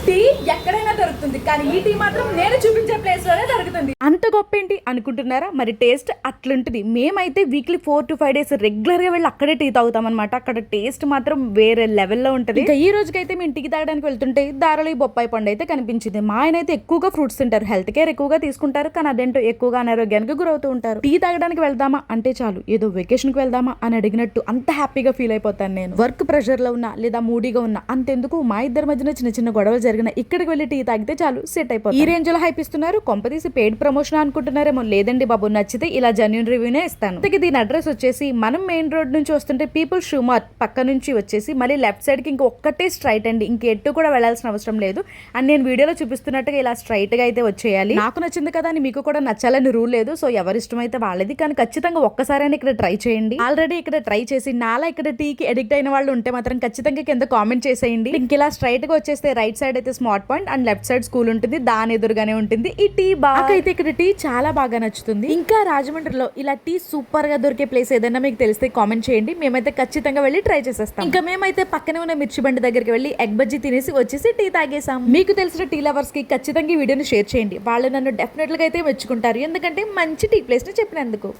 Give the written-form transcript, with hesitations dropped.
Tea ఎక్కడైనా దొరుకుతుంది, కానీ ఈ టీ మాత్రం నేను చూపించే ప్లేస్ లోనే దొరుకుతుంది. అంత గొప్ప ఏంటి అనుకుంటున్నారా? మరి టేస్ట్ అట్లుంటుంది. మేమైతే వీక్లీ 4 to 5 days రెగ్యులర్ గా వెళ్ళి అక్కడే టీ తాగుతాం అనమాట. అక్కడ టేస్ట్ మాత్రం వేరే లెవెల్లో ఉంటుంది. ఇంకా ఈ రోజుకైతే మేము టీ తాగడానికి వెళ్తుంటే దారిలో ఈ బొప్పాయి పండు అయితే కనిపించింది. మా ఆయన అయితే ఎక్కువగా ఫ్రూట్స్ తింటారు, హెల్త్ కేర్ ఎక్కువగా తీసుకుంటారు, కానీ అదేంటో ఎక్కువగా అనారోగ్యానికి గురవుతూ ఉంటారు. టీ తాగడానికి వెళ్దామా అంటే చాలు ఏదో వెకేషన్ కి వెళ్దామా అని అడిగినట్టు అంత హ్యాపీగా ఫీల్ అయిపోతాను నేను. వర్క్ ప్రెషర్ లో ఉన్నా లేదా మూడీగా ఉన్నా అంతెందుకు మా ఇద్దరి మధ్యన చిన్న చిన్న గొడవలు జరిగిన ఇక్కడికి వెళ్ళి టీ తాగితే చాలు సెట్ అయిపోతుంది. ఈ రేంజ్ లో హైప్ ఇస్తున్నారు. కొంపదీసి పెయిడ్ ప్రమోషన్ అనుకుంటున్నారేమో. లేదండి బాబు, నచ్చితే ఇలా జెన్యూన్ రివ్యూనే ఇస్తాను. దీని అడ్రస్ వచ్చేసి మనం మెయిన్ రోడ్ నుంచి వస్తుంటే పీపుల్ షూ మార్ట్ పక్క నుంచి వచ్చేసి మళ్ళీ లెఫ్ట్ సైడ్ కి ఇంకొక్కటే స్ట్రైట్ అండి, ఇంకెట్టు కూడా వెళ్లాల్సిన అవసరం లేదు. అండ్ నేను వీడియోలో చూపిస్తున్నట్టుగా ఇలా స్ట్రైట్ గా అయితే వచ్చేయాలి. నాకు నచ్చింది కదా అని మీకు కూడా నచ్చాలని రూల్ లేదు. సో ఎవరి ఇష్టం అయితే వాళ్ళది, కానీ ఖచ్చితంగా ఒక్కసారైనా ఇక్కడ ట్రై చేయండి. ఆల్రెడీ ఇక్కడ ట్రై చేసి నాలా ఇక్కడ టీకి అడిక్ట్ అయిన వాళ్ళు ఉంటే మాత్రం ఖచ్చితంగా కింద కామెంట్ చేసేయండి. ఇంక ఇలా స్ట్రైట్ గా వచ్చేస్తే రైట్ సైడ్ అయితే smart point and left side school ఉంటుంది, దాని ఎదురుగానే ఉంటుంది ఈ టీ బార్. అయితే ఇక్కడ టీ చాలా బాగా నచ్చుతుంది. ఇంకా రాజమండ్రిలో ఇలా టీ సూపర్ గా దొరికే ప్లేస్ ఏదైనా మీకు తెలిస్తే కామెంట్ చేయండి. మేమైతే ఖచ్చితంగా వెళ్ళి ట్రై చేసేస్తాం. ఇంకా మేమైతే పక్కనే ఉన్న మిర్చి బండి దగ్గరికి వెళ్ళి ఎగ్ బజ్జీ తినేసి వచ్చేసి టీ తాగేసాం. మీకు తెలిసిన టీ లవర్స్ కి ఖచ్చితంగా ఈ వీడియోని షేర్ చేయండి. వాళ్ళు నన్ను డెఫినెట్ గా అయితే మెచ్చుకుంటారు, ఎందుకంటే మంచి టీ ప్లేస్ ని చెప్పినందుకు.